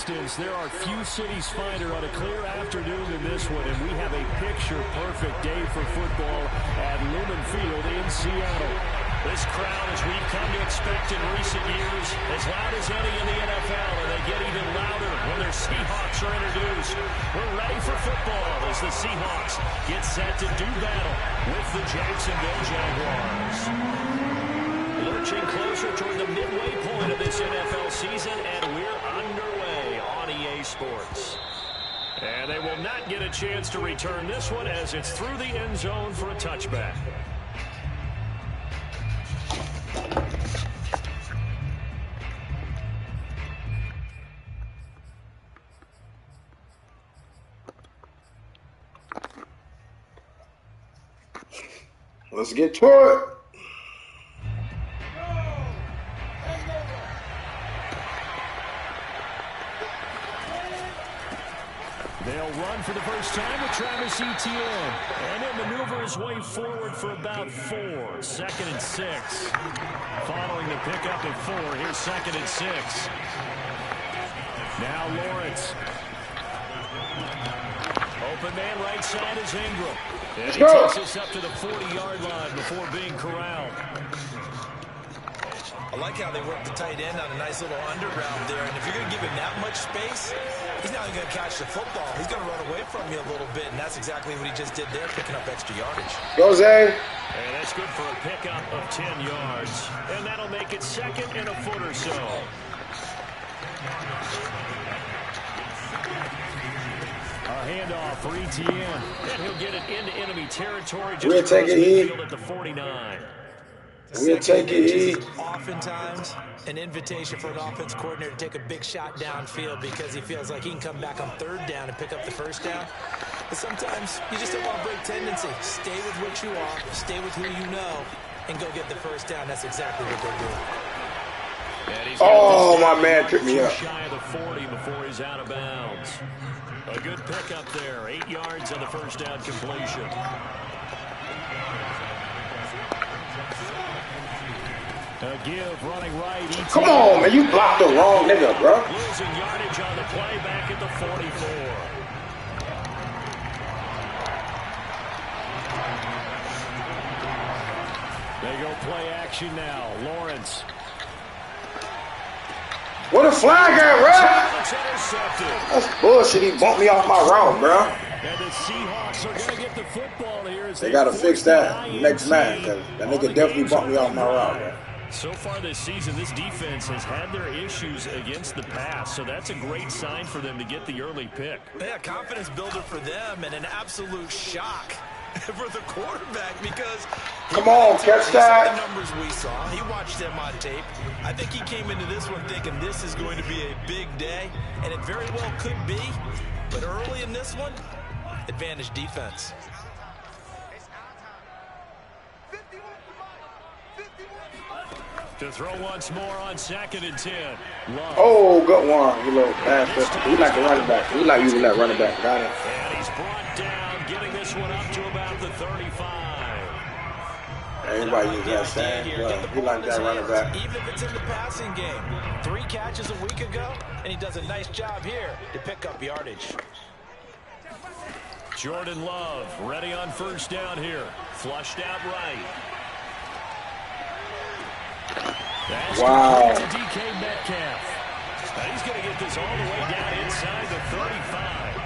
distance, there are few cities finer on a clear afternoon than this one, and we have a picture-perfect day for football at Lumen Field in Seattle. This crowd, as we've come to expect in recent years, as loud as any in the NFL, and they get even louder when their Seahawks are introduced. We're ready for football as the Seahawks get set to do battle with the Jacksonville Jaguars. Lurching closer toward the midway point of this NFL season, and we're underway on EA Sports. And they will not get a chance to return this one as it's through the end zone for a touchback. Let's get to it. They'll run for the first time with Travis Etienne. And he'll maneuver his way forward for about 4. 2nd and 6. Following the pickup of 4, here's 2nd and 6. Now Lawrence. Open man right side is Ingram. And he takes this up to the 40-yard line before being corralled. I like how they work the tight end on a nice little under route there. And if you're going to give him that much space, he's not going to catch the football. He's going to run away from you a little bit, and that's exactly what he just did there, picking up extra yardage. Go, Zay. And that's good for a pickup of 10 yards. And that'll make it 2nd and a foot or so. A handoff for Etienne. And he'll get it into enemy territory just across the field at the 49. We'll take it. Oftentimes, an invitation for an offense coordinator to take a big shot downfield because he feels like he can come back on 3rd down and pick up the 1st down. But sometimes you just don't want to break tendency. Stay with what you are, stay with who you know, and go get the 1st down. That's exactly what they're doing. Oh, my man tripped me up. Shy of the 40 before he's out of bounds. A good pickup there. 8 yards on the 1st down completion. A give running right. Come on, man. You blocked the wrong nigga, bro. Losing yardage on the play back at the 44. They go play action now. Lawrence. What a flag at, bro. That's bullshit. He bumped me off my route, bro. And the Seahawks are going to get the football here. As they got to fix that next man, because that nigga definitely bumped me off my route, bro. So far this season, this defense has had their issues against the pass, so that's a great sign for them to get the early pick. Yeah, confidence builder for them and an absolute shock for the quarterback because come on, catch that. The numbers we saw, he watched them on tape. I think he came into this one thinking this is going to be a big day, and it very well could be. But early in this one, advantage defense. To throw once more on 2nd and 10. Love. Oh, good one. You little bastard. We like a running back. We like using that running back. Got it. And he's brought down, getting this one up to about the 35. Everybody use that same. We like that running back. Even if it's in the passing game. 3 catches a week ago, and he does a nice job here to pick up yardage. Jordan Love ready on 1st down here. Flushed out right. That's wow. To DK Metcalf. And he's going to get this all the way down inside the 35.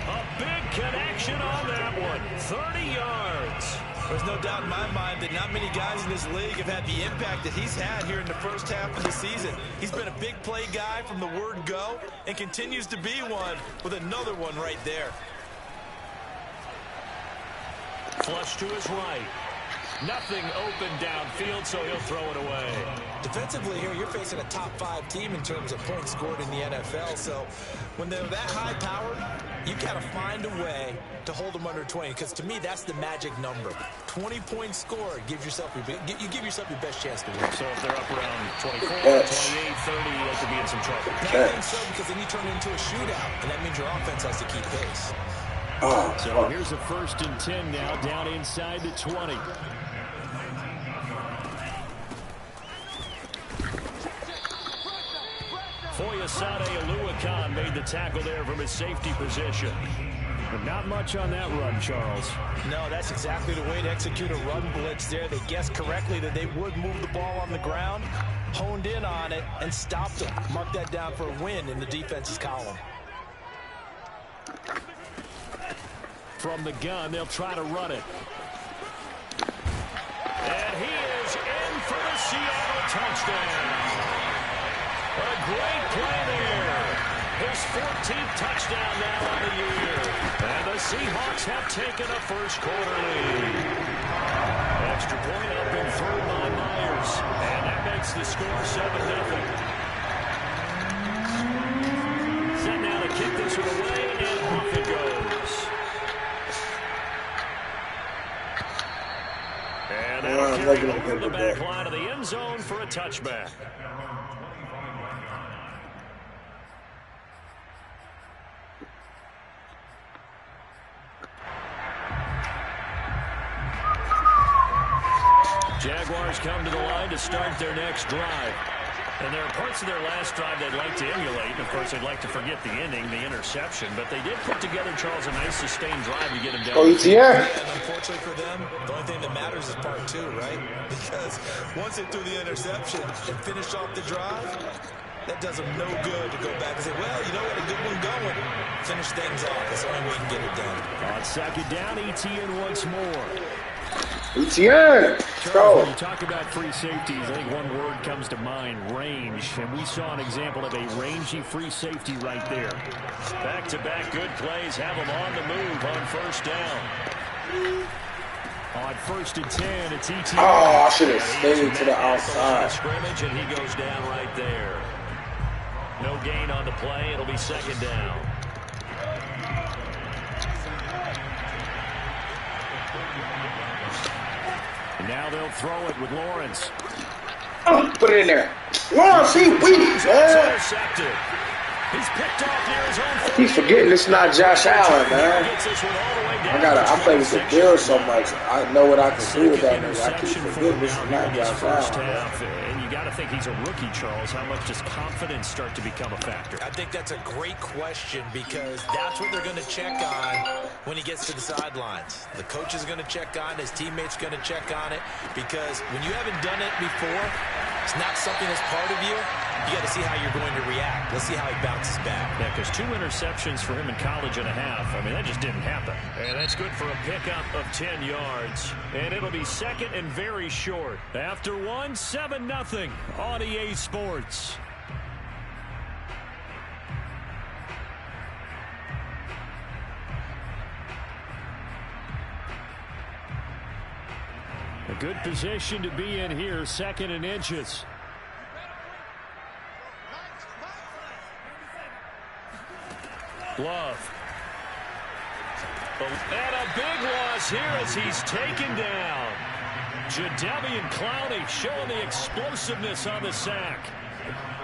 A big connection on that one. 30 yards. There's no doubt in my mind that not many guys in this league have had the impact that he's had here in the 1st half of the season. He's been a big play guy from the word go and continues to be one with another one right there. Flush to his right. Nothing open downfield, so he'll throw it away. Defensively here, you're facing a top 5 team in terms of points scored in the NFL. So when they're that high powered, you got to find a way to hold them under 20. Because to me, that's the magic number. 20 points scored gives yourself you give yourself your best chance to win. So if they're up around 24, 28, 30, they could be in some trouble. I think so, because then you turn it into a shootout, and that means your offense has to keep pace. So here's a 1st and 10 now, down inside the 20. Foye Khan made the tackle there from his safety position. But not much on that run, Charles. No, that's exactly the way to execute a run blitz there. They guessed correctly that they would move the ball on the ground, honed in on it, and stopped them. Mark that down for a win in the defense's column. From the gun, they'll try to run it. And he is in for the Seattle touchdown. A great play there. His 14th touchdown now on the year. And the Seahawks have taken a first-quarter lead. Extra point up and through by Myers. And that makes the score 7-0. Set now to kick this one away, and off it goes. And that'll carry over the back line of the end zone for a touchback. Jaguars come to the line to start their next drive. And there are parts of their last drive they'd like to emulate. And, of course, they'd like to forget the ending, the interception. But they did put together, Charles, a nice sustained drive to get him down. Oh, ETN. And unfortunately for them, the only thing that matters is part two, right? Because once they threw the interception and finished off the drive, that does them no good to go back and say, well, you know what, a good one going. Finish things off. That's the only way you can get it done. On second down, ETN once more. ETN. Charles, when you talk about free safeties, I think one word comes to mind, range. And we saw an example of a rangy free safety right there. Back-to-back good plays have them on the move on first down. On 1st and 10, it's ETN. Oh, I should have stayed to the outside. Scrimmage, and he goes down right there. No gain on the play. It'll be second down. And now they'll throw it with Lawrence. Oh, put it in there. Lawrence, he weak, man. Intercepted. He's picked off near his own. He's forgetting it's not Josh Allen, man. I play with the Bills so much. I know what I can do with that nigga. I keep forgetting this is not Josh Allen. And you got to think he's a rookie, Charles. How much does confidence start to become a factor? I think that's a great question because that's what they're going to check on when he gets to the sidelines. The coach is going to check on it. His teammates going to check on it because when you haven't done it before, it's not something that's part of you. You got to see how you're going to react. Let's see how he bounces back. Yeah, because 2 interceptions for him in college and a half. I mean, that just didn't happen. And that's good for a pickup of 10 yards. And it'll be second and very short. After 1, 7-0 on EA Sports. A good position to be in here, 2nd and inches. Love. And a big loss here as he's taken down. Jadeveon Clowney showing the explosiveness on the sack.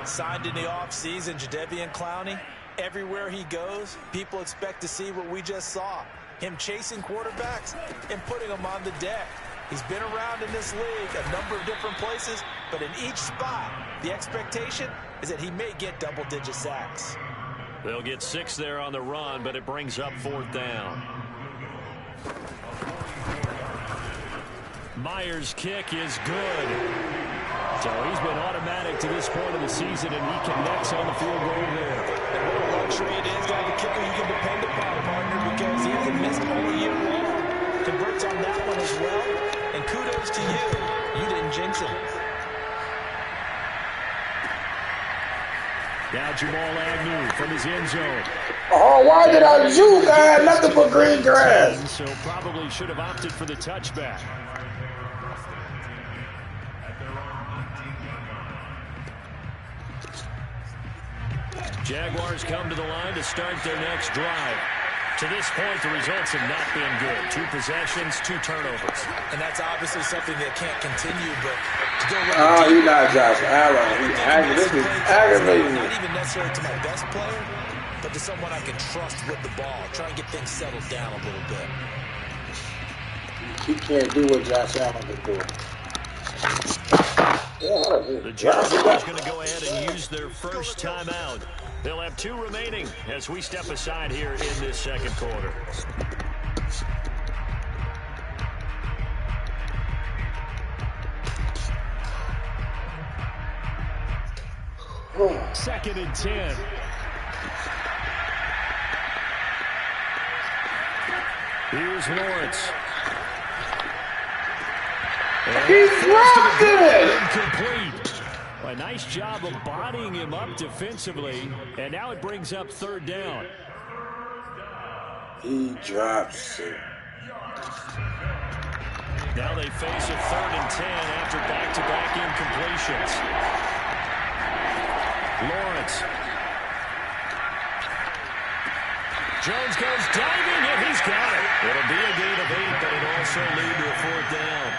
Signed in the offseason, Jadeveon Clowney. Everywhere he goes, people expect to see what we just saw. Him chasing quarterbacks and putting them on the deck. He's been around in this league a number of different places, but in each spot, the expectation is that he may get double-digit sacks. They'll get 6 there on the run, but it brings up 4th down. Myers' kick is good. So he's been automatic to this point of the season, and he connects on the field goal there. And what a luxury it is to have a kicker you can depend upon, partner, because he hasn't missed all year long. Converts on that one as well. And kudos to you. You didn't jinx him. Now Jamal Agnew from his end zone. Oh, why did I juke? I had nothing but green grass. So probably should have opted for the touchback. Jaguars come to the line to start their next drive. To this point, the results have not been good. 2 possessions, 2 turnovers. And that's obviously something that can't continue, but to go right he's not Josh Allen. This is aggravating. Not even necessarily to my best player, but to someone I can trust with the ball. Try and get things settled down a little bit. He can't do what Josh Allen can do. The Jaguars going to go ahead and use their first timeout. They'll have 2 remaining as we step aside here in this second quarter. Second and 10. Here's Lawrence. He's dropped incomplete. A nice job of bodying him up defensively, and now it brings up 3rd down. He drops it. Now they face a 3rd and 10 after back-to-back incompletions. Lawrence. Jones goes diving, and he's got it. It'll be a gain of 8, but it'll also lead to a 4th down.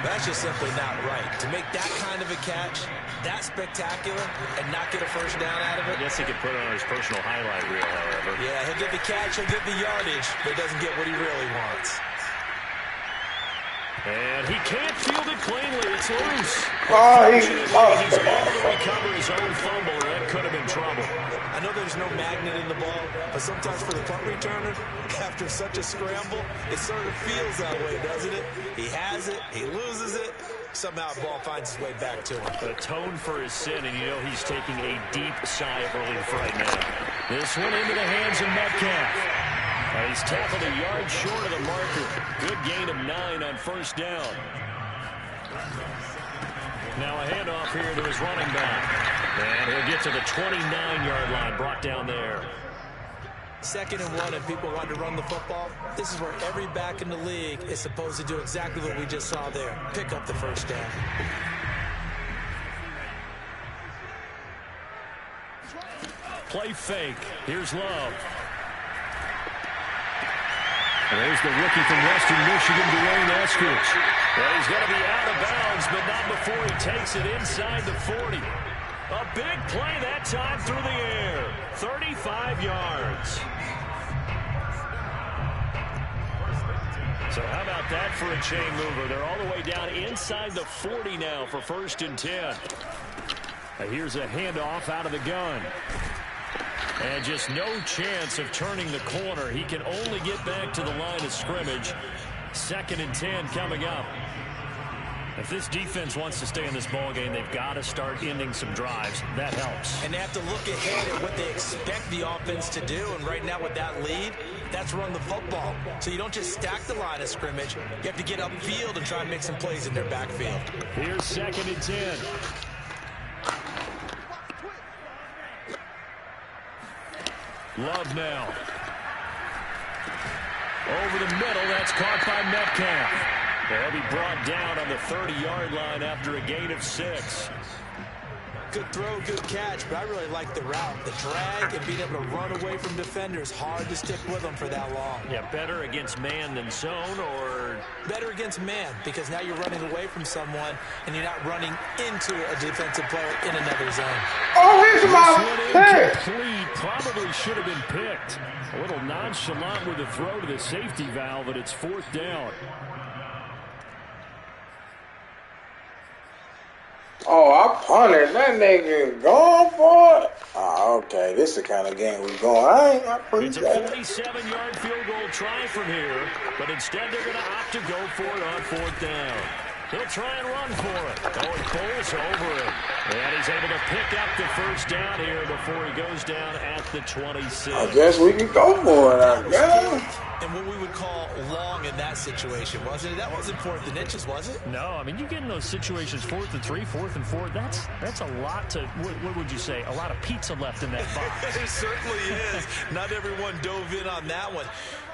That's just simply not right. To make that kind of a catch, that spectacular, and not get a first down out of it. I guess he could put it on his personal highlight reel, however. Yeah, he'll get the catch, he'll get the yardage, but doesn't get what he really wants. And he can't field it cleanly. It's loose. He's able to recover his own fumble, or that could have been trouble. I know there's no magnet in the ball, but sometimes for the punt returner, after such a scramble, it sort of feels that way, doesn't it? He has it, he loses it, somehow the ball finds its way back to him. Atone for his sin, and you know he's taking a deep sigh of relief right now. This one into the hands of Metcalf. He's tackled a yard short of the marker. Good gain of 9 on 1st down. Now a handoff here to his running back. And he'll get to the 29-yard line, brought down there. 2nd and 1, and people want to run the football. This is where every back in the league is supposed to do exactly what we just saw there. Pick up the first down. Play fake. Here's Love. And there's the rookie from Western Michigan, Dwayne Eskridge. Well, he's going to be out of bounds, but not before he takes it inside the 40. A big play that time through the air. 35 yards. So how about that for a chain mover? They're all the way down inside the 40 now for 1st and 10. Here's a handoff out of the gun. And just no chance of turning the corner. He can only get back to the line of scrimmage. 2nd and 10 coming up. If this defense wants to stay in this ballgame, they've got to start ending some drives. That helps. And they have to look ahead at what they expect the offense to do. And right now with that lead, that's run the football. So you don't just stack the line of scrimmage. You have to get upfield and try and make some plays in their backfield. Here's 2nd and 10. Love now. Over the middle, that's caught by Metcalf. They'll be brought down on the 30-yard line after a gain of 6. Good throw, good catch, but I really like the route. The drag and being able to run away from defenders, hard to stick with them for that long. Yeah, better against man than zone, or? Better against man, because now you're running away from someone and you're not running into a defensive player in another zone. Oh, here's my incomplete. Probably should have been picked. A little nonchalant with the throw to the safety valve, but it's 4th down. Oh, I punted. That nigga going for it. Oh, okay. This is the kind of game we going. I appreciate it. It's a 47-yard field goal try from here, but instead they're going to opt to go for it on 4th down. He'll try and run for it. Oh, he pulls over it. And he's able to pick up the first down here before he goes down at the 26. I guess we can go for it, I guess. And what we would call long in that situation, wasn't it? That wasn't 4th and inches, was it? No, I mean, you get in those situations, 4th and 3, 4th and 4. That's a lot to, what would you say, a lot of pizza left in that box. It certainly is. Not everyone dove in on that one.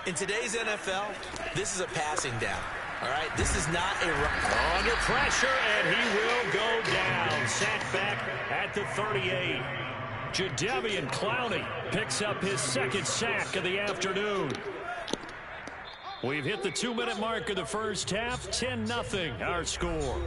In today's NFL, this is a passing down. All right, this is not a run. Under pressure, and he will go down. Sacked back at the 38. Jadeveon Clowney picks up his 2nd sack of the afternoon. We've hit the 2-minute mark of the first half. 10-0 our score.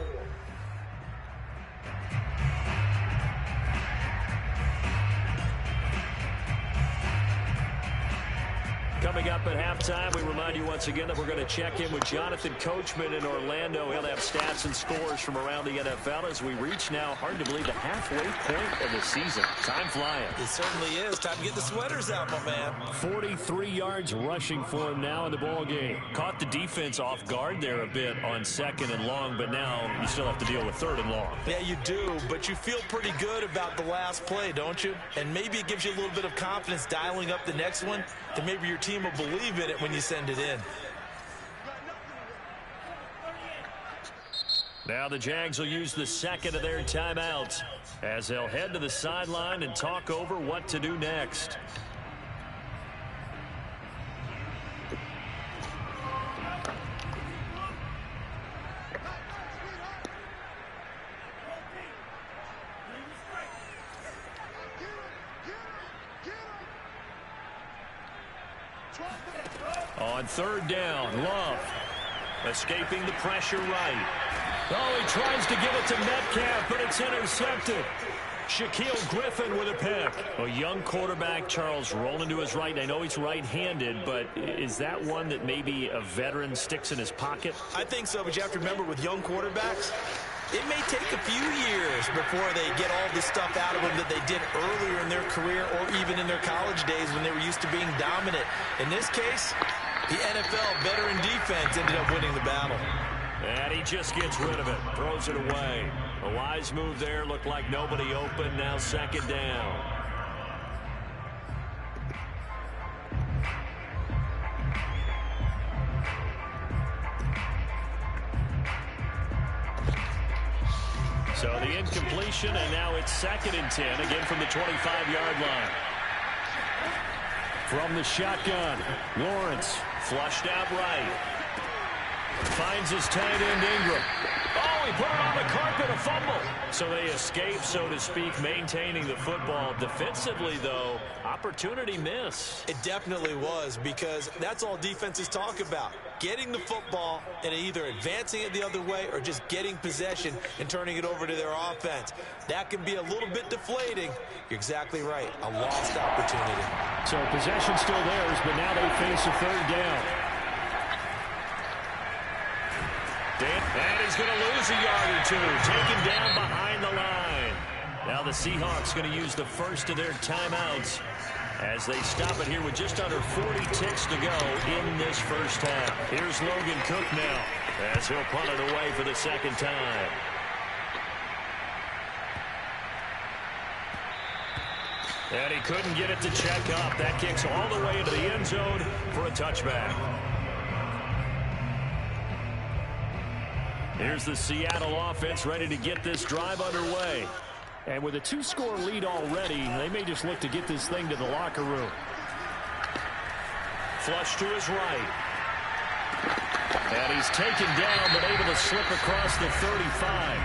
Coming up at halftime, we remind you once again that we're going to check in with Jonathan Coachman in Orlando. He'll have stats and scores from around the NFL as we reach now, hard to believe, the halfway point of the season. Time flying. It certainly is. Time to get the sweaters out, my man. 43 yards rushing for him now in the ball game. Caught the defense off guard there a bit on 2nd and long, but now you still have to deal with 3rd and long. Yeah, you do, but you feel pretty good about the last play, don't you? And maybe it gives you a little bit of confidence dialing up the next one, that maybe your team will believe in it when you send it in. Now the Jags will use the 2nd of their timeouts as they'll head to the sideline and talk over what to do next. On 3rd down, Love escaping the pressure right. Oh, he tries to give it to Metcalf, but it's intercepted. Shaquille Griffin with a pick. A young quarterback, Charles, rolling to his right. I know he's right-handed, but is that one that maybe a veteran sticks in his pocket? I think so, but you have to remember with young quarterbacks, it may take a few years before they get all the stuff out of them that they did earlier in their career or even in their college days when they were used to being dominant. In this case, the NFL veteran defense ended up winning the battle. And he just gets rid of it, throws it away. A wise move there, looked like nobody open, now 2nd down. So the incompletion, and now it's 2nd and 10, again from the 25-yard line. From the shotgun, Lawrence flushed out right. Finds his tight end, Ingram. Oh, he put it on the carpet, a fumble. So they escape, so to speak, maintaining the football. Defensively, though, opportunity miss. It definitely was, because that's all defenses talk about. Getting the football and either advancing it the other way or just getting possession and turning it over to their offense. That can be a little bit deflating. You're exactly right. A lost opportunity. So possession still theirs, but now they face a 3rd down. And he's going to lose a yard or two. Taken down behind the line. Now the Seahawks going to use the first of their timeouts as they stop it here with just under 40 ticks to go in this first half. Here's Logan Cook now as he'll punt it away for the 2nd time. And he couldn't get it to check up. That kicks all the way into the end zone for a touchback. Here's the Seattle offense ready to get this drive underway. And with a 2-score lead already, they may just look to get this thing to the locker room. Flush to his right. And he's taken down, but able to slip across the 35.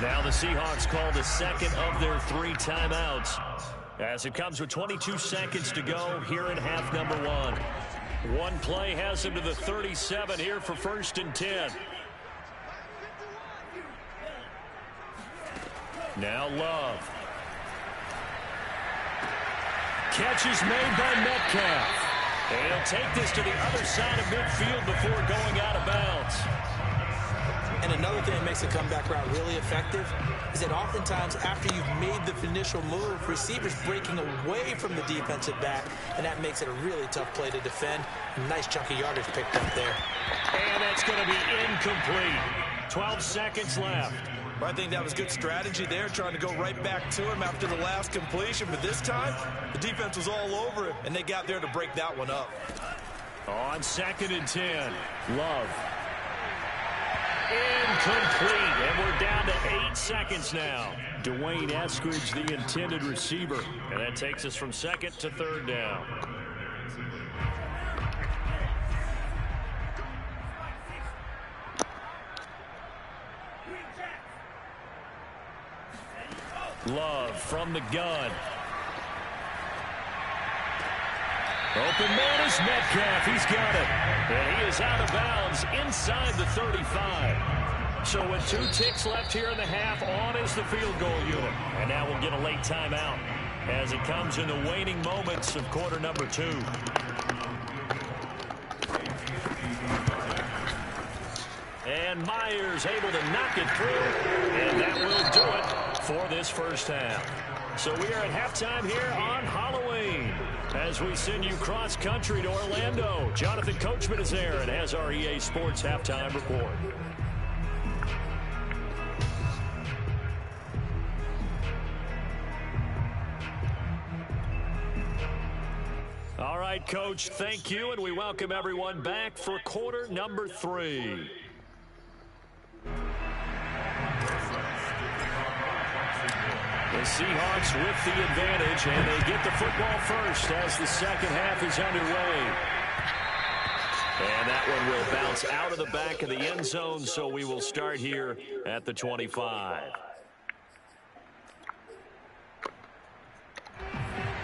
Now the Seahawks call the 2nd of their 3 timeouts, as it comes with 22 seconds to go here in half number 1. One play has him to the 37 here for 1st and 10. Now Love. Catch is made by Metcalf. And he'll take this to the other side of midfield before going out of bounds. And another thing that makes the comeback route really effective is that oftentimes after you've made the initial move, receivers breaking away from the defensive back, and that makes it a really tough play to defend. Nice chunk of yardage picked up there. And that's going to be incomplete. 12 seconds left. I think that was good strategy there, trying to go right back to him after the last completion. But this time, the defense was all over him, and they got there to break that one up. On 2nd and 10, Love. Incomplete, and we're down to 8 seconds now. Dwayne Eskridge, the intended receiver, and that takes us from 2nd to 3rd down. Love from the gun. Open man is Metcalf. He's got it. And he is out of bounds inside the 35. So with 2 ticks left here in the half, on is the field goal unit. And now we'll get a late timeout as it comes in the waning moments of quarter number 2. And Myers able to knock it through. And that will do it for this first half. So we are at halftime here on Halloween as we send you cross-country to Orlando. Jonathan Coachman is there and has our EA Sports halftime report. All right, Coach, thank you, and we welcome everyone back for quarter number 3. The Seahawks with the advantage, and they get the football first as the second half is underway. And that one will bounce out of the back of the end zone, so we will start here at the 25.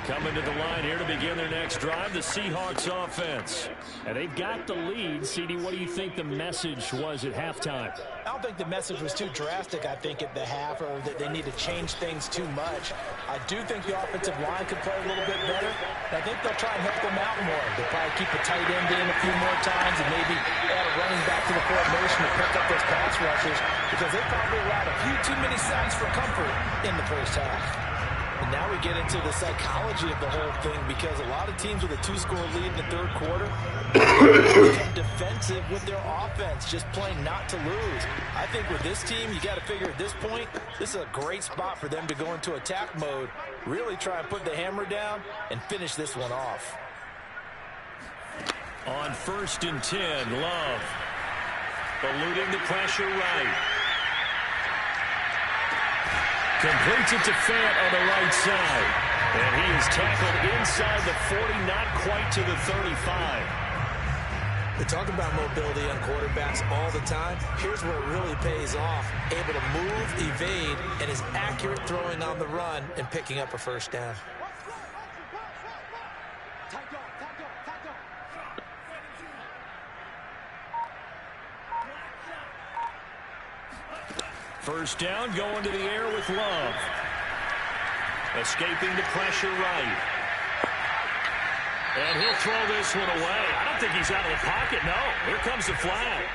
Coming to the line here to begin their next drive, the Seahawks offense. And they've got the lead. CD, what do you think the message was at halftime? I don't think the message was too drastic, I think, at the half, or that they need to change things too much. I do think the offensive line could play a little bit better. I think they'll try and help them out more. They'll probably keep a tight end in a few more times and maybe add a running back to the formation to pick up those pass rushers, because they probably allowed a few too many sacks for comfort in the first half. And now we get into the psychology of the whole thing, because a lot of teams with a 2-score lead in the third quarter become defensive with their offense, just playing not to lose. I think with this team, you got to figure at this point, this is a great spot for them to go into attack mode, really try and put the hammer down and finish this one off. On 1st and 10, Love eluding the pressure right. Completes it to Fant on the right side. And he is tackled inside the 40, not quite to the 35. We talk about mobility on quarterbacks all the time. Here's where it really pays off. Able to move, evade, and is accurate throwing on the run and picking up a first down. First down, going to the air with Love. Escaping the pressure right. And he'll throw this one away. I don't think he's out of the pocket, no. Here comes the flag.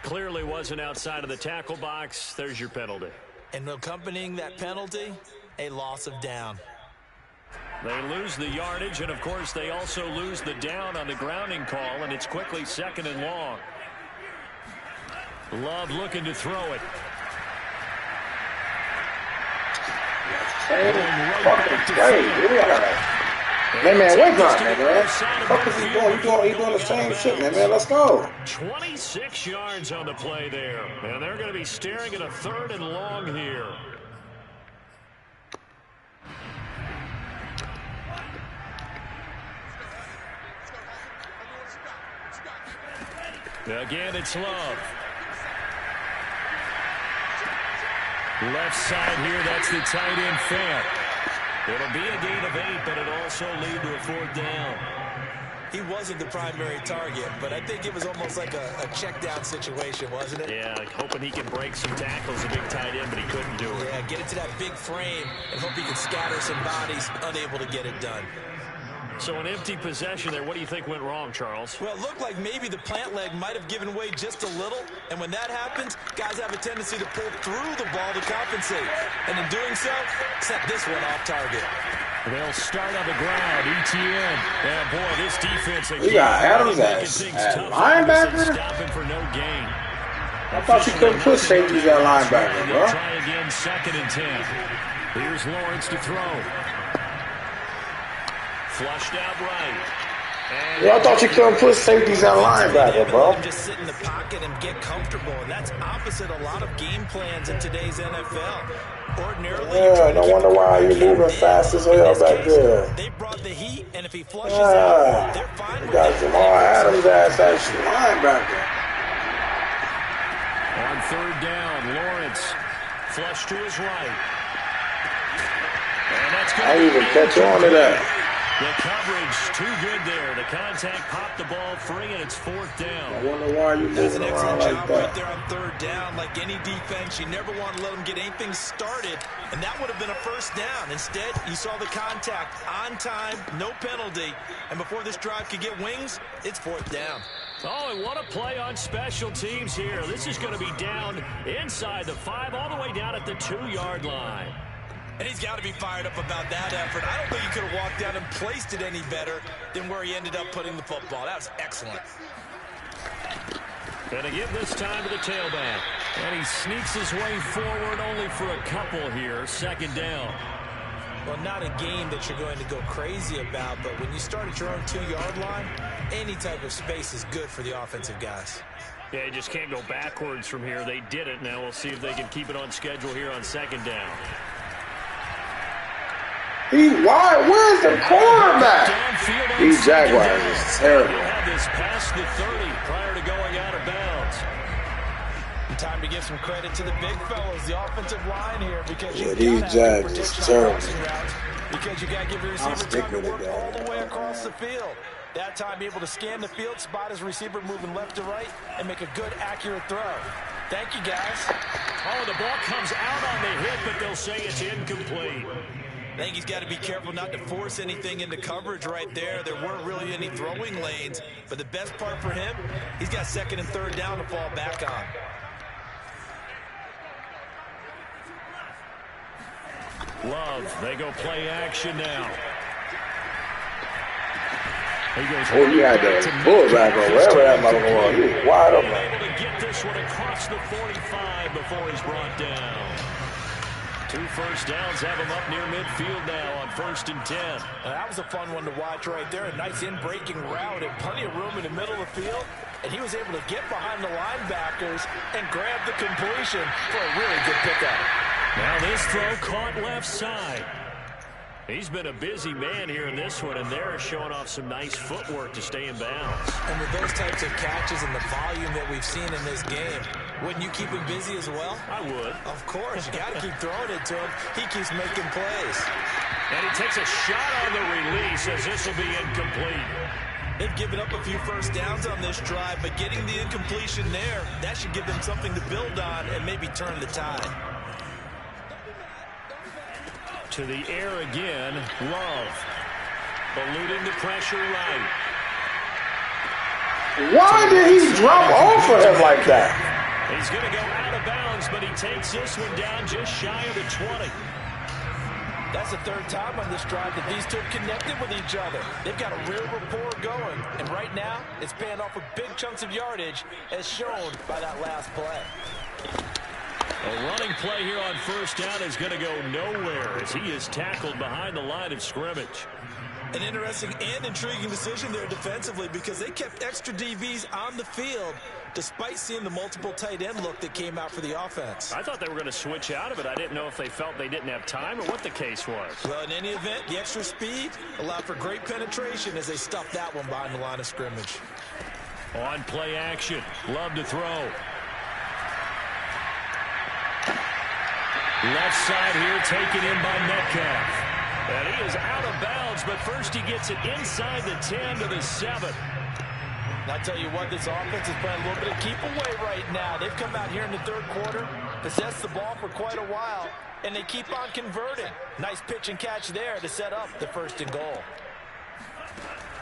Clearly wasn't outside of the tackle box. There's your penalty. And accompanying that penalty, a loss of down. They lose the yardage, and of course they also lose the down on the grounding call, and it's quickly 2nd and long. Love looking to throw it. Man, wait on that, man. What is he doing? He's doing the same shit, man. Let's go. 26 yards on the play there. And they're going to be staring at a 3rd and long here. Again, it's Love. Left side here, that's the tight end Fant. It'll be a gain of 8, but it'll also lead to a 4th down. He wasn't the primary target, but I think it was almost like a check down situation, wasn't it? Yeah, like hoping he can break some tackles, a big tight end, but he couldn't do it. Yeah, get it to that big frame and hope he can scatter some bodies, unable to get it done. So an empty possession there. What do you think went wrong, Charles? Well, it looked like maybe the plant leg might have given way just a little. And when that happens, guys have a tendency to pull through the ball to compensate. And in doing so, set this one off target. They'll start on the ground. ETN. Yeah, boy, this defense again. We got Adams at linebacker. Stopping for no gain. I thought you couldn't put safeties at linebacker, bro. Try again, 2nd and 10. Here's Lawrence to throw. Flushed out right. Yeah, I thought you couldn't put safeties at linebacker, bro. Just sit in the pocket and get comfortable, and that's opposite a lot of game plans in today's NFL. Ordinarily, yeah, no wonder why you're moving fast as hell back there. They brought the heat, and if he flushes out, they're fine with got Jamal Adams ass at linebacker. On 3rd down, Lawrence flush to his right. And that's good. I didn't even catch on to that. The coverage too good there. The contact popped the ball free, and it's 4th down. I wonder why you moving around like that. Right there on 3rd down. Like any defense, you never want to let them get anything started, and that would have been a 1st down. Instead, you saw the contact on time, no penalty, and before this drive could get wings, it's 4th down. Oh, and what a play on special teams here. This is going to be down inside the 5, all the way down at the 2-yard line. And he's got to be fired up about that effort. I don't think he could have walked down and placed it any better than where he ended up putting the football. That was excellent. Going to give this time to the tailback. And he sneaks his way forward only for a couple here. Second down. Well, not a game that you're going to go crazy about, but when you start at your own 2-yard line, any type of space is good for the offensive guys. Yeah, you just can't go backwards from here. They did it. Now we'll see if they can keep it on schedule here on second down. Where's the quarterback? These Jaguars is terrible. He'll have this past the 30 prior to going out of bounds. Time to give some credit to the big fellas, the offensive line here, because these Jags is terrible. Because you got to give your receiver time to work all the way across the field. That time, be able to scan the field, spot his receiver moving left to right, and make a good, accurate throw. Thank you, guys. Oh, the ball comes out on the hit, but they'll say it's incomplete. I think he's got to be careful not to force anything into coverage right there. There weren't really any throwing lanes, but the best part for him, he's got second and third down to fall back on. Love, they go play action now. He goes he had the bullback or wherever that motherfucker was. He was wide open. Able to get this one across the 45 before he's brought down. 2 first downs have him up near midfield now on 1st and 10. That was a fun one to watch right there. A nice in-breaking route and plenty of room in the middle of the field. And he was able to get behind the linebackers and grab the completion for a really good pickup. Now this throw caught left side. He's been a busy man here in this one, and they're showing off some nice footwork to stay in bounds. And with those types of catches and the volume that we've seen in this game, wouldn't you keep him busy as well? I would. Of course. You got to keep throwing it to him. He keeps making plays. And he takes a shot on the release as this will be incomplete. They've given up a few first downs on this drive, but getting the incompletion there, that should give them something to build on and maybe turn the tide. To the air again, Love. Eluding the pressure right. Why did he drop off of him like that? He's going to go out of bounds, but he takes this one down just shy of the 20. That's the third time on this drive that these two have connected with each other. They've got a real rapport going, and right now it's paying off with big chunks of yardage as shown by that last play. A running play here on first down is going to go nowhere as he is tackled behind the line of scrimmage. An interesting and intriguing decision there defensively because they kept extra DBs on the field despite seeing the multiple tight end look that came out for the offense. I thought they were going to switch out of it. I didn't know if they felt they didn't have time or what the case was. Well, in any event, the extra speed allowed for great penetration as they stuffed that one behind the line of scrimmage. On play action, Love to throw. Left side here taken in by Metcalf. And he is out of bounds, but first he gets it inside the 10 to the 7. And I tell you what, this offense is playing a little bit of keep away right now. They've come out here in the third quarter, possessed the ball for quite a while, and they keep on converting. Nice pitch and catch there to set up the 1st and goal.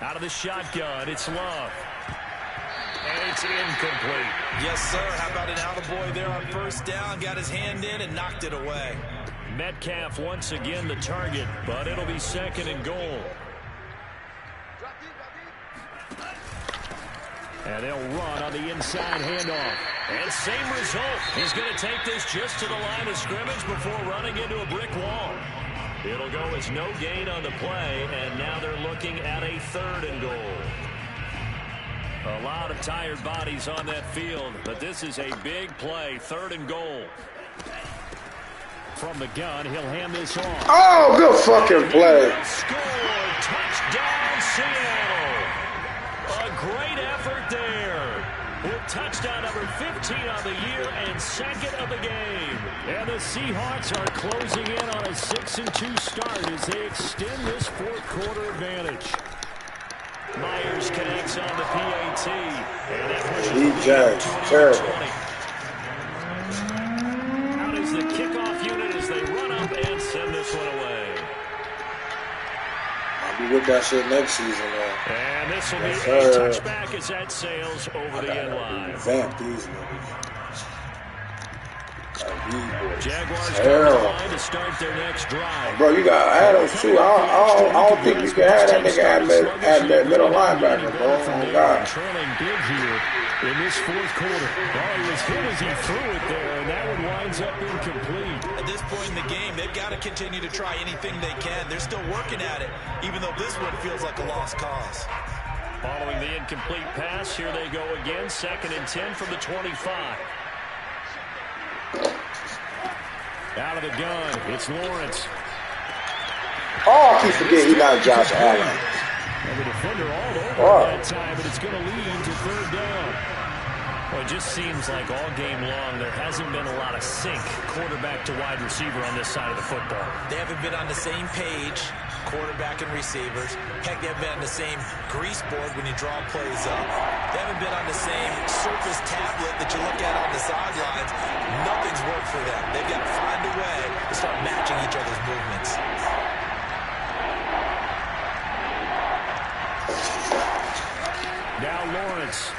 Out of the shotgun, it's Love. And it's incomplete. Yes, sir. How about an attaboy there on first down? Got his hand in and knocked it away. Metcalf once again the target, but it'll be 2nd and goal. And they'll run on the inside handoff. And same result. He's going to take this just to the line of scrimmage before running into a brick wall. It'll go as no gain on the play, and now they're looking at a 3rd and goal. A lot of tired bodies on that field, but this is a big play. 3rd and goal. From the gun, he'll hand this off. Oh, good fucking play. Score. Touchdown, Seattle. A great effort there. With touchdown number 15 on the year and 2nd of the game. And the Seahawks are closing in on a 6-2 start as they extend this 4th quarter advantage. Myers connects on the PAT. And that pushes the Jags, terrible. Out is the kickoff unit as they run up and send this one away. My be with that shit next season, man. And this will be a touchback as that sails over the end line. Vamp these niggas. Jaguars come to line to start their next drive. Bro, you got Adams too. I don't think you can have that nigga at that middle linebacker, bro. Oh God. Trailing big here in this fourth quarter. Oh, he was hit as he threw it there, and that one winds up incomplete. At this point in the game, they've got to continue to try anything they can. They're still working at it, even though this one feels like a lost cause. Following the incomplete pass, here they go again. 2nd and 10 from the 25. Out of the gun, it's Lawrence. Oh, I keep forgetting he got Josh Allen. And the defender all over that time, but it's going to lead to 3rd down. Well, it just seems like all game long there hasn't been a lot of sync quarterback to wide receiver on this side of the football. They haven't been on the same page, quarterback and receivers. Heck, they haven't been on the same grease board when you draw plays up. They haven't been on the same surface tablet that you look at on the sidelines. Nothing's worked for them. They've got to find a way to start matching each other's movements. Now Lawrence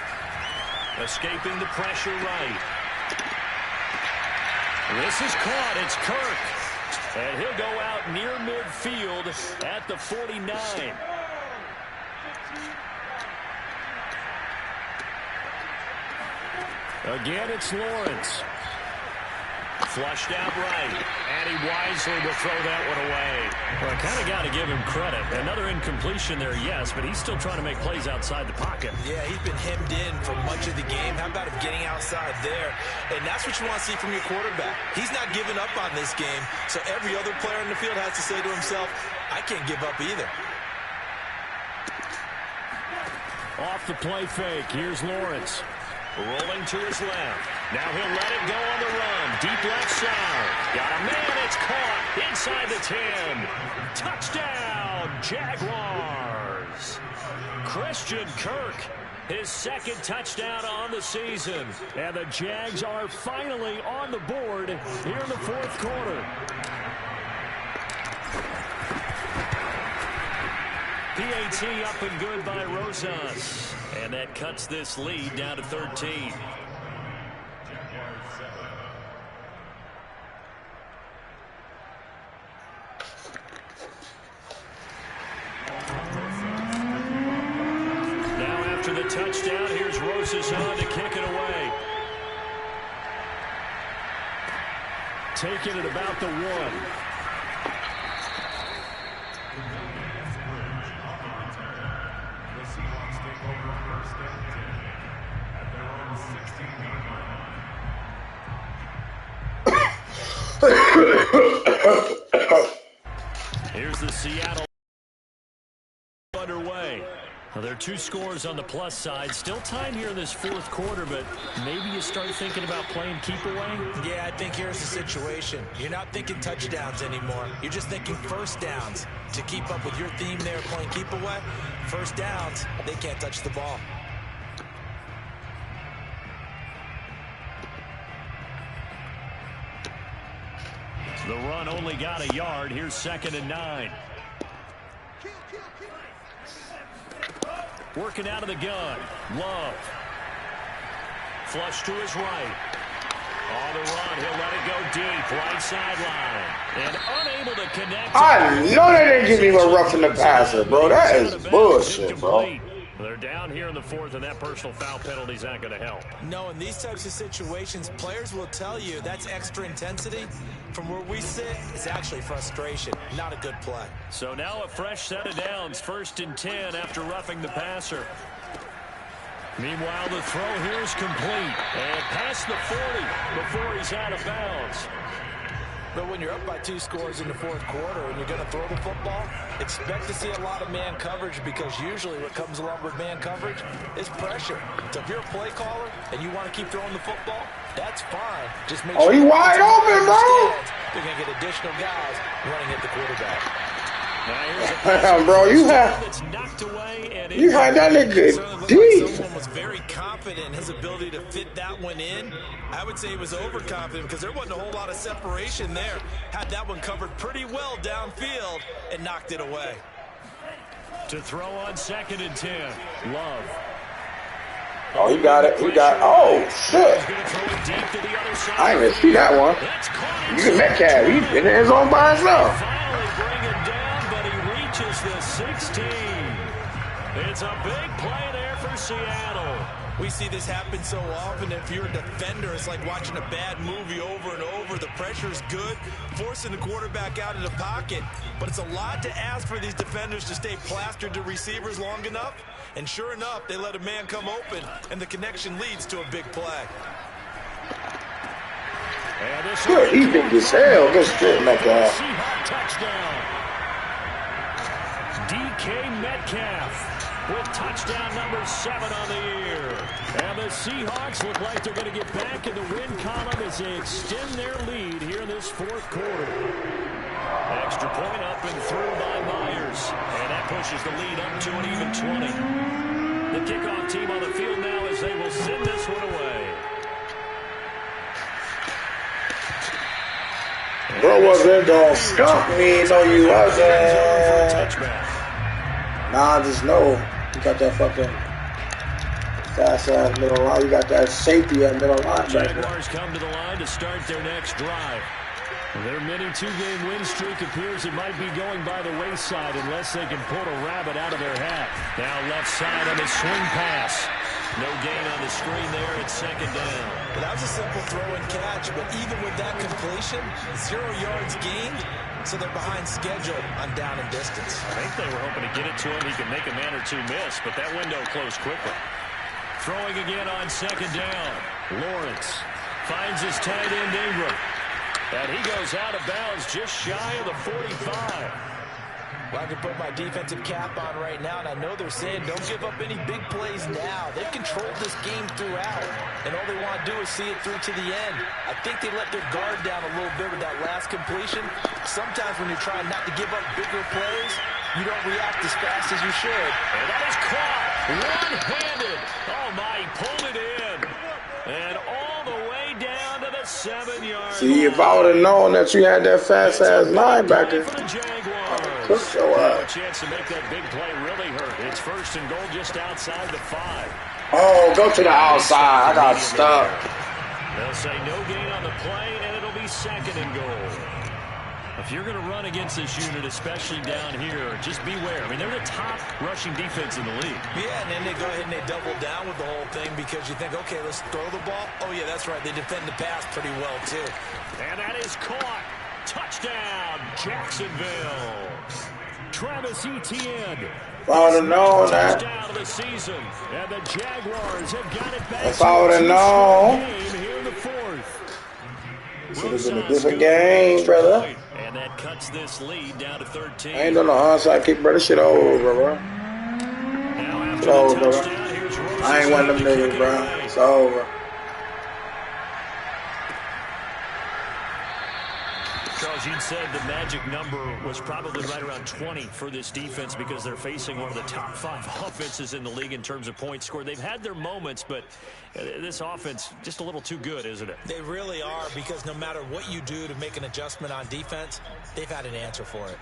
escaping the pressure right. This is caught. It's Kirk. And he'll go out near midfield at the 49. Again, it's Lawrence. Flushed out right. And he wisely will throw that one away. Well, I kind of got to give him credit. Another incompletion there, yes, but he's still trying to make plays outside the pocket. Yeah, he's been hemmed in for much of the game. How about him getting outside there? And that's what you want to see from your quarterback. He's not giving up on this game, so every other player in the field has to say to himself, I can't give up either. Off the play fake, here's Lawrence. Rolling to his left. Now he'll let it go on the run. Deep left side. Got a man. It's caught inside the 10. Touchdown, Jaguars. Christian Kirk, his 2nd touchdown on the season. And the Jags are finally on the board here in the 4th quarter. PAT up and good by Rosas. And that cuts this lead down to 13. Now after the touchdown, here's Rosas on to kick it away. Taking it about the 1. Here's the Seattle underway. Well, there are 2 scores on the plus side. Still time here in this 4th quarter, but maybe you start thinking about playing keep away? Yeah, I think here's the situation. You're not thinking touchdowns anymore. You're just thinking first downs. To keep up with your theme there playing keep away, first downs, they can't touch the ball. The run only got a yard. Here's 2nd and 9. Working out of the gun. Love. Flush to his right. On the run. He'll let it go deep. Right sideline. And unable to connect. I know they didn't give me a roughing the passer, bro. That is bullshit, bro. They're down here in the 4th, and that personal foul penalty is not going to help. No, in these types of situations, players will tell you that's extra intensity. From where we sit, it's actually frustration, not a good play. So now a fresh set of downs, 1st and 10 after roughing the passer. Meanwhile, the throw here is complete. And past the 40 before he's out of bounds. But when you're up by 2 scores in the 4th quarter and you're going to throw the football, expect to see a lot of man coverage, because usually what comes along with man coverage is pressure. So if you're a play caller and you want to keep throwing the football, that's fine. Just make sure he wide open, bro. They're going to get additional guys running at the quarterback. Bro, you had that nigga deep. Someone was very confident in his ability to fit that one in. I would say he was overconfident because there wasn't a whole lot of separation there. Had that one covered pretty well downfield and knocked it away. To throw on 2nd and 10. Love. Oh, he got it. He got it. Oh, shit. I didn't even see that one. You can Metcalf. He's in his own by himself. Finally bring it down, but he reaches the 16. It's a big play there for Seattle. We see this happen so often. If you're a defender, it's like watching a bad movie over and over. The pressure's good, forcing the quarterback out of the pocket. But it's a lot to ask for these defenders to stay plastered to receivers long enough. And sure enough, they let a man come open, and the connection leads to a big play. Good, he big as hell. Good straight Metcalf. Touchdown. DK Metcalf with touchdown number 7 on the year. And the Seahawks look like they're going to get back in the win column as they extend their lead here in this 4th quarter. Extra point up and through by Myers. And that pushes the lead up to an even 20. The kickoff team on the field now as they will send this one away. Bro wasn't gonna skunk me, no you wasn't. Nah, I just know you got that fucking fast ass middle line. You got that safety at middle line. Jaguars come to the line to start their next drive. Their mini 2-game win streak appears it might be going by the wayside unless they can pull a rabbit out of their hat. Now left side on the swing pass. No gain on the screen there at 2nd down. Well, that was a simple throw and catch, but even with that completion, 0 yards gained, so they're behind schedule on down and distance. I think they were hoping to get it to him. He could make a man or two miss, but that window closed quickly. Throwing again on 2nd down. Lawrence finds his tight end Ingram. And he goes out of bounds just shy of the 45. Well, I can put my defensive cap on right now, and I know they're saying don't give up any big plays now. They've controlled this game throughout, and all they want to do is see it through to the end. I think they let their guard down a little bit with that last completion. Sometimes when you're trying not to give up bigger plays, you don't react as fast as you should. And that is caught one-handed. Oh, my, he pulled it in. And all the way down to the 7-yard See, if I would have known that you had that fast-ass linebacker, cook your a chance to make that big play really hurt. It's 1st and goal just outside the 5. Oh, go to the outside. I got stuck. They'll say no gain on the play, and it'll be 2nd and goal. If you're going to run against this unit, especially down here, just beware. I mean, they're the top rushing defense in the league. Yeah, and then they go ahead and they double down with the whole thing because you think, okay, let's throw the ball. Oh, yeah, that's right. They defend the pass pretty well, too. And that is caught. Touchdown, Jacksonville. Travis Etienne. If I would have known that. Touchdown of the season. And the Jaguars have got it back. If I would have known. Here in the 4th. Should have been a different game, brother. And that cuts this lead down to 13. I ain't done no onside kick, brother. Shit over, bro. It's over, bro. I ain't one of them niggas, bro. It's over. Charles, you'd said the magic number was probably right around 20 for this defense because they're facing one of the top 5 offenses in the league in terms of points scored. They've had their moments, but this offense just a little too good, isn't it? They really are, because no matter what you do to make an adjustment on defense, they've had an answer for it.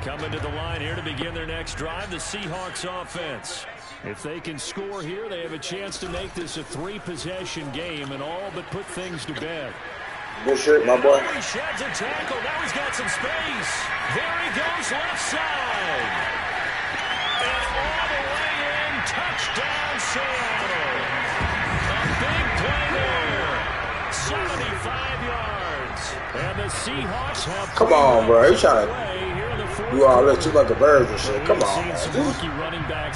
Coming to the line here to begin their next drive, the Seahawks offense. If they can score here, they have a chance to make this a 3-possession game and all but put things to bed. Good shit, my boy. He sheds a tackle. Now he's got some space. There he goes, left side. And all the way in, touchdown Seattle. A big play there. 75 yards. And the Seahawks have... Come on, bro. He's trying to... You all look too like a bird and shit. Come on, man.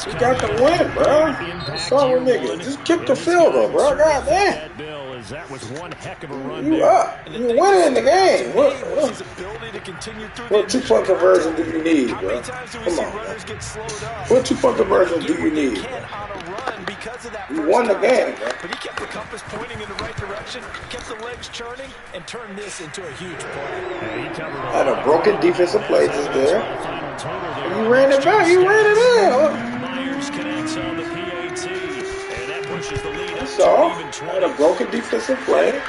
You got the win, bro. What's wrong with niggas? Just kick the field goal, bro. God damn. You up. You winning in the game. What 2-point conversion do you need, bro? Come on, man. What 2-point conversion do you need, bro? You won the game, bro. But he kept the compass pointing in the right direction, kept the legs churning, and turned this into a huge play. Had a broken defensive play just there. You ran it back. You ran it in. Myers connects on the PAT, and that pushes the lead up So, to even 20. had a broken defensive play.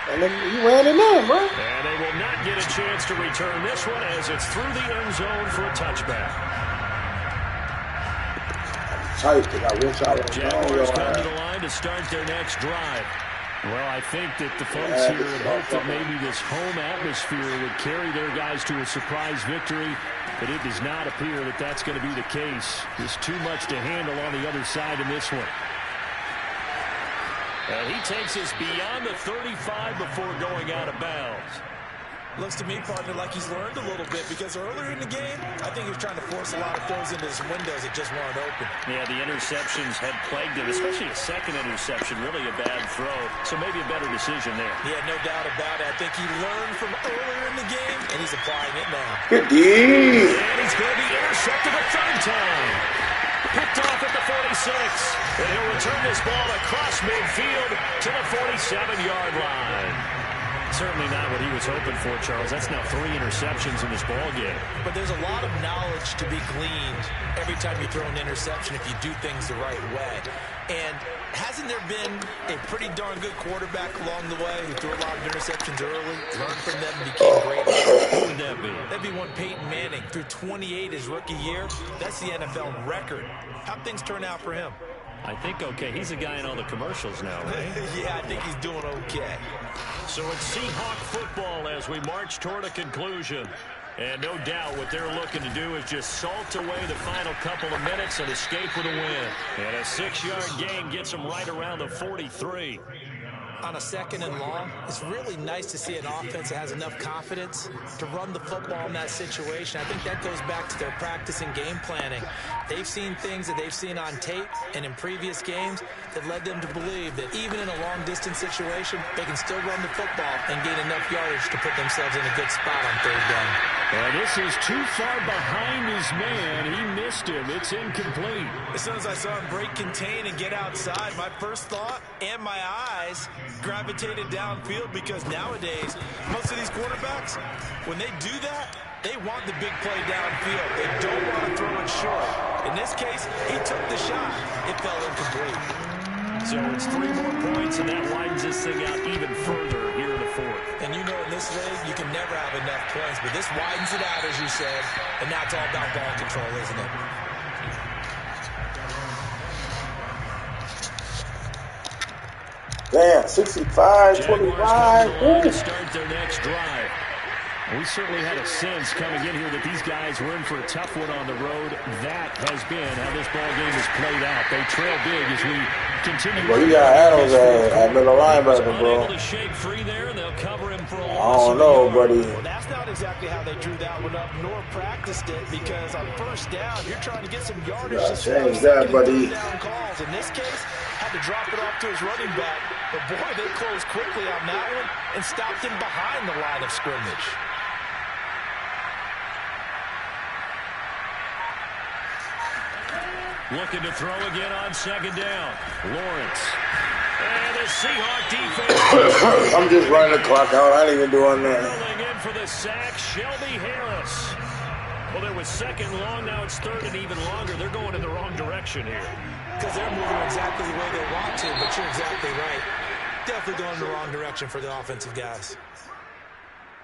And then he ran it in, bro. And they will not get a chance to return this one as it's through the end zone for a touchback. Tight, because I wish I would have known. Jaguars come to the line to start their next drive. Well, I think that the folks here had hoped that maybe this home atmosphere would carry their guys to a surprise victory, but it does not appear that that's going to be the case. There's too much to handle on the other side in this one. And he takes us beyond the 35 before going out of bounds. Looks to me, partner, like he's learned a little bit, because earlier in the game, I think he was trying to force a lot of throws into his windows that just weren't open. Yeah, the interceptions had plagued him, especially a second interception, really a bad throw. So maybe a better decision there. Yeah, no doubt about it. I think he learned from earlier in the game, and he's applying it now. Good deed. And he's going to be intercepted a third time. Picked off at the 46. And he'll return this ball across midfield to the 47-yard line. Certainly not what he was hoping for, Charles. That's now 3 interceptions in this ball game. But there's a lot of knowledge to be gleaned every time you throw an interception if you do things the right way. And hasn't there been a pretty darn good quarterback along the way who threw a lot of interceptions early, learned from them, and became great? Who would that be? That'd be one Peyton Manning. Threw 28 his rookie year. That's the NFL record. How'd things turn out for him? I think okay. He's a guy in all the commercials now, right? Yeah, I think he's doing okay. So it's Seahawk football as we march toward a conclusion. And no doubt what they're looking to do is just salt away the final couple of minutes and escape with a win. And a 6-yard gain gets them right around the 43. On a 2nd and long, it's really nice to see an offense that has enough confidence to run the football in that situation. I think that goes back to their practice and game planning. They've seen things that they've seen on tape and in previous games that led them to believe that even in a long-distance situation, they can still run the football and gain enough yardage to put themselves in a good spot on 3rd down. Well, this is too far behind his man. He missed him. It's incomplete. As soon as I saw him break contain and get outside, my first thought and my eyes gravitated downfield, because nowadays, most of these quarterbacks, when they do that, they want the big play downfield. They don't want to throw it short. In this case, he took the shot. It fell incomplete. So it's 3 more points, and that widens this thing out even further here in the 4th. And you know, in this league, you can never have enough points, but this widens it out, as you said, and now it's all about ball control, isn't it? Damn, 65-25. To start their next drive. We certainly had a sense coming in here that these guys were in for a tough one on the road. That has been how this ball game has played out. They trail big as we continue. Well, you got Adams at middle linebacker, bro. Able to shake free there, and they'll cover him for a I loss. don't know, buddy. Well, that's not exactly how they drew that one up, nor practiced it, because on 1st down, you're trying to get some yardage to change that, buddy. down calls. In this case, had to drop it off to his running back, but boy, they closed quickly on that one and stopped him behind the line of scrimmage. Looking to throw again on 2nd down. Lawrence. And the Seahawk defense. I'm just running the clock out. I ain't even doing that. Rolling in for the sack, Shelby Harris. Well, there was 2nd long. Now it's 3rd and even longer. They're going in the wrong direction here. Because they're moving exactly the way they want to, but you're exactly right. Definitely going in the wrong direction for the offensive guys.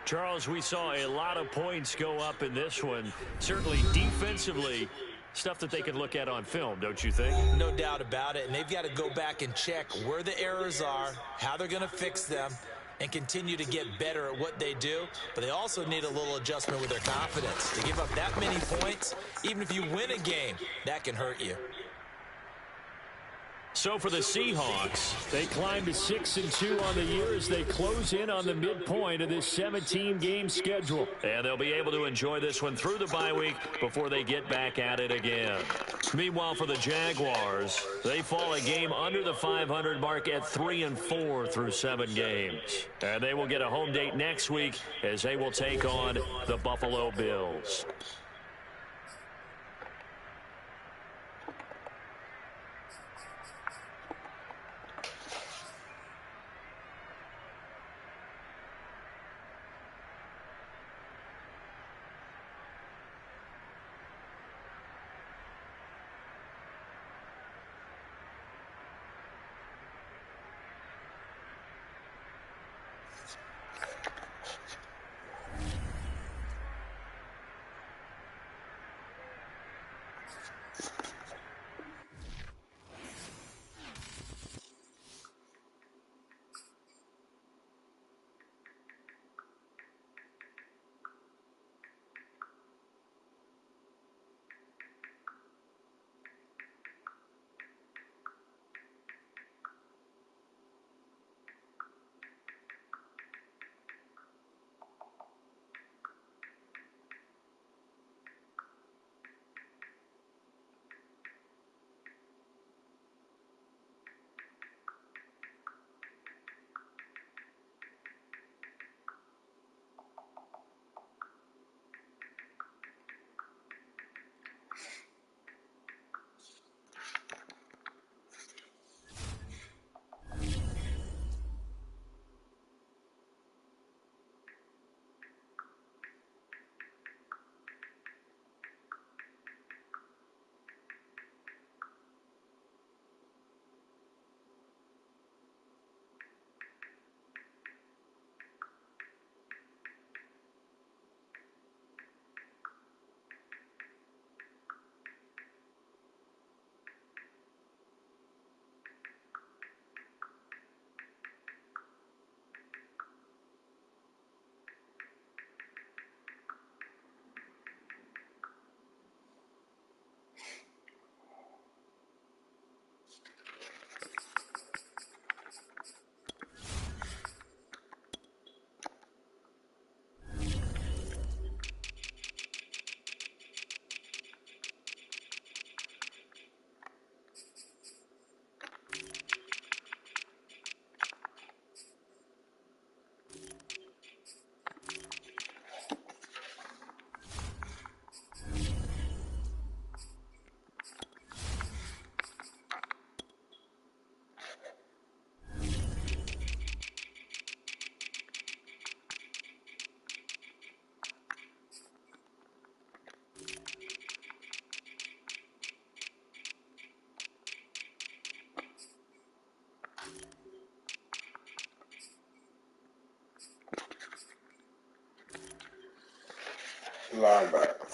Charles, we saw a lot of points go up in this one. Certainly defensively, stuff that they can look at on film, don't you think? No doubt about it. And they've got to go back and check where the errors are, how they're going to fix them, and continue to get better at what they do. But they also need a little adjustment with their confidence. To give up that many points, even if you win a game, that can hurt you. So for the Seahawks, they climb to 6-2 on the year as they close in on the midpoint of this 17-game schedule. And they'll be able to enjoy this one through the bye week before they get back at it again. Meanwhile, for the Jaguars, they fall a game under the 500 mark at 3-4 through 7 games. And they will get a home date next week as they will take on the Buffalo Bills. Linebacker.